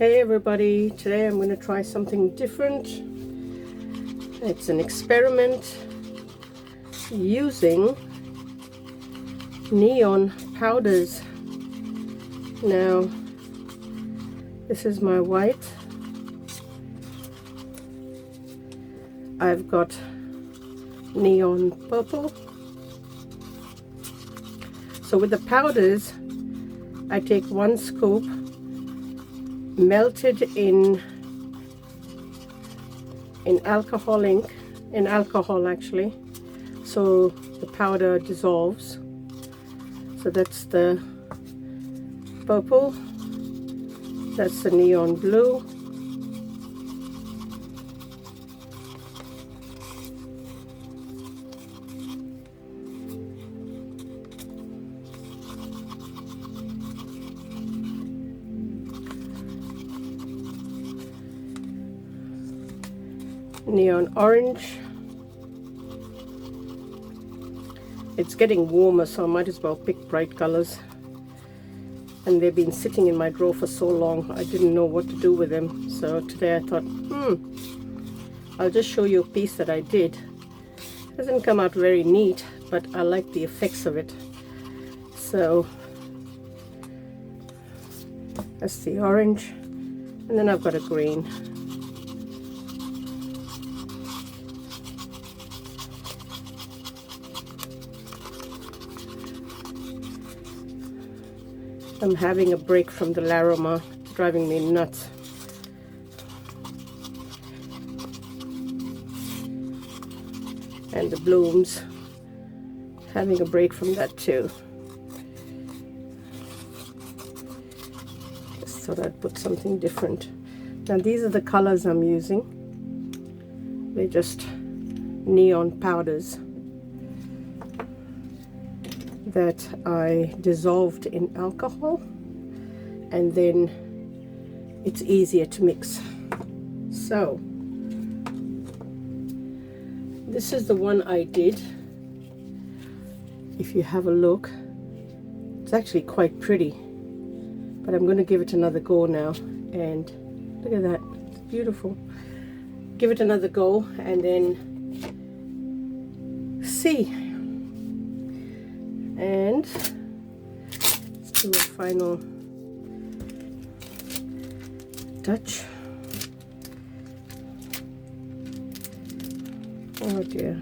Hey everybody, today I'm going to try something different. It's an experiment using neon powders. Now, this is my white. I've got neon purple. So with the powders, I take 1 scoop, melted in alcohol ink, in alcohol actually, so the powder dissolves. So that's the purple, that's the neon blue, neon orange. It's getting warmer, so I might as well pick bright colors, and they've been sitting in my drawer for so long I didn't know what to do with them. So today I thought, I'll just show you a piece that I did. It doesn't come out very neat, but I like the effects of it. So that's the orange, and then I've got a green. I'm having a break from the Laroma. It's driving me nuts. And the blooms, having a break from that too. Just thought I'd put something different. Now these are the colors I'm using. They're just neon powders that I dissolved in alcohol, and then it's easier to mix. So this is the one I did. If you have a look, it's actually quite pretty, but I'm going to give it another go now. And look at that, it's beautiful. Give it another go and then see. And let's do a final touch. Oh dear.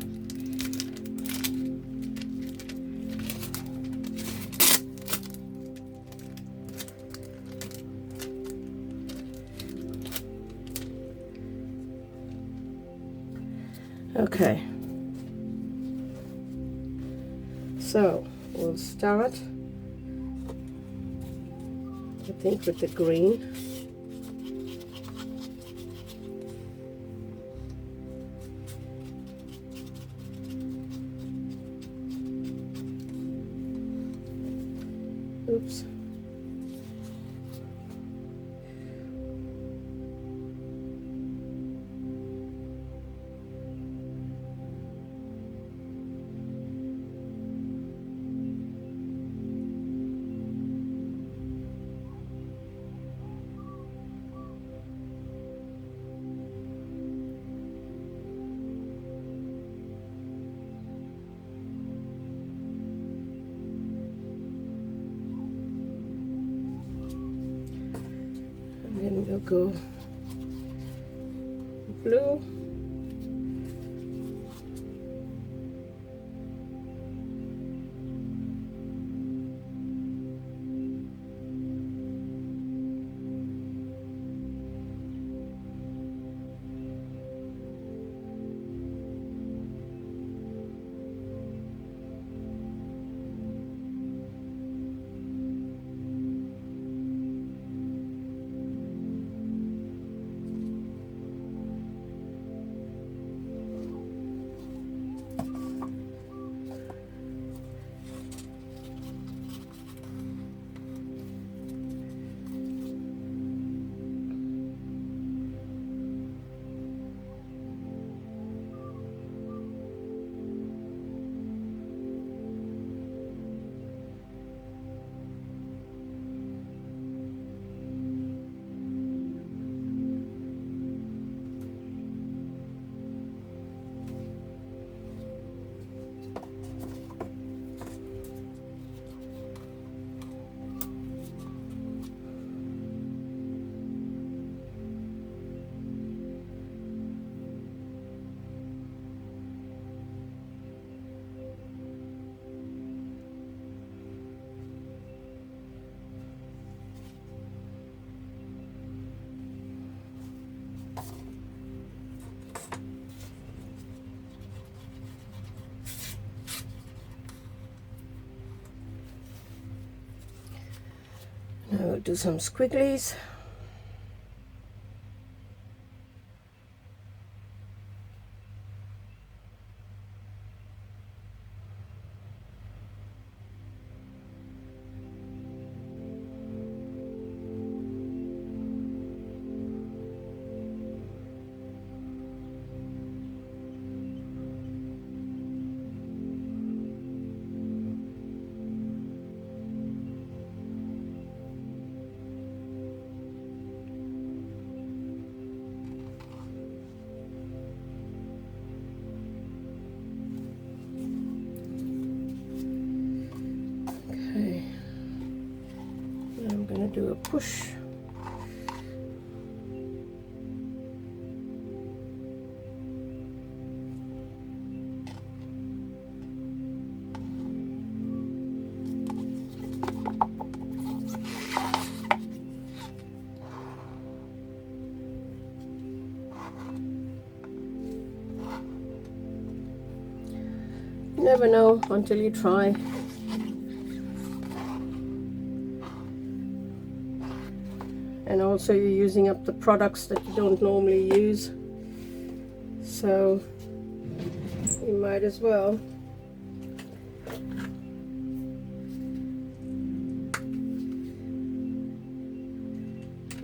Okay. So we'll start, I think, with the green. Oops. And then we'll go blue. Now we'll do some squigglies. Okay, now I'm going to do a push. You never know until you try. And also you're using up the products that you don't normally use, so you might as well.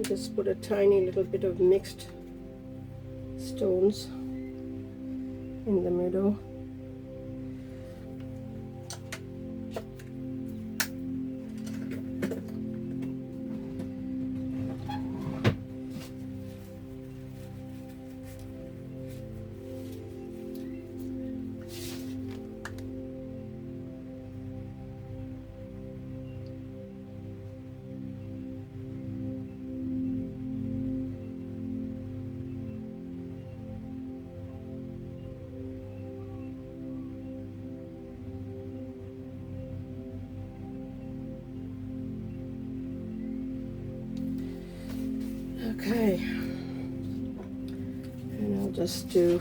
Just put a tiny little bit of mixed stones in the middle. Okay, and I'll just do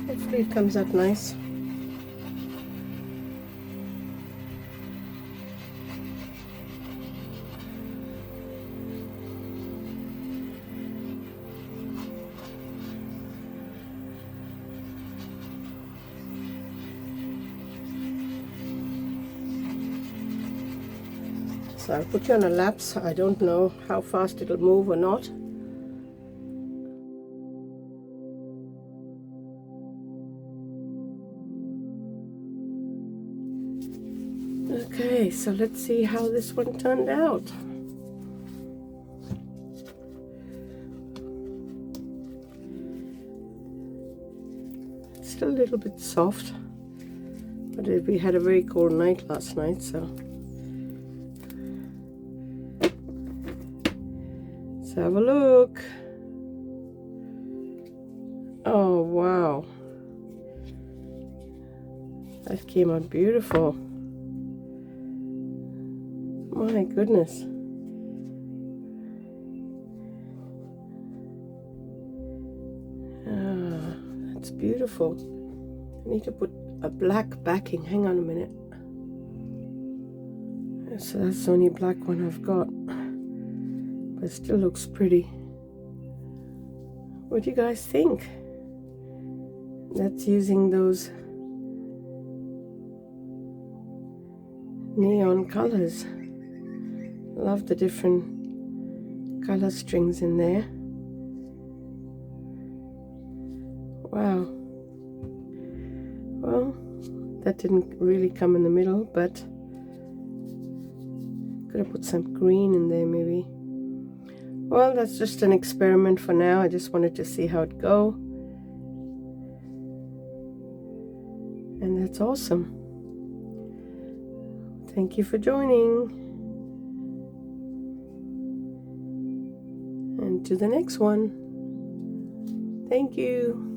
hopefully it comes out nice. So I'll put you on a lapse. I don't know how fast it'll move or not. Okay, so let's see how this one turned out. It's still a little bit soft, but we had a very cold night last night, so let's have a look. Oh wow, that came out beautiful. My goodness. Ah, that's beautiful. I need to put a black backing. Hang on a minute. So that's the only black one I've got. But it still looks pretty. What do you guys think? That's using those neon colors. Love the different color strings in there. Wow. Well, that didn't really come in the middle, but could have put some green in there maybe. Well, that's just an experiment for now. I just wanted to see how it go. And that's awesome. Thank you for joining. And to the next one. Thank you.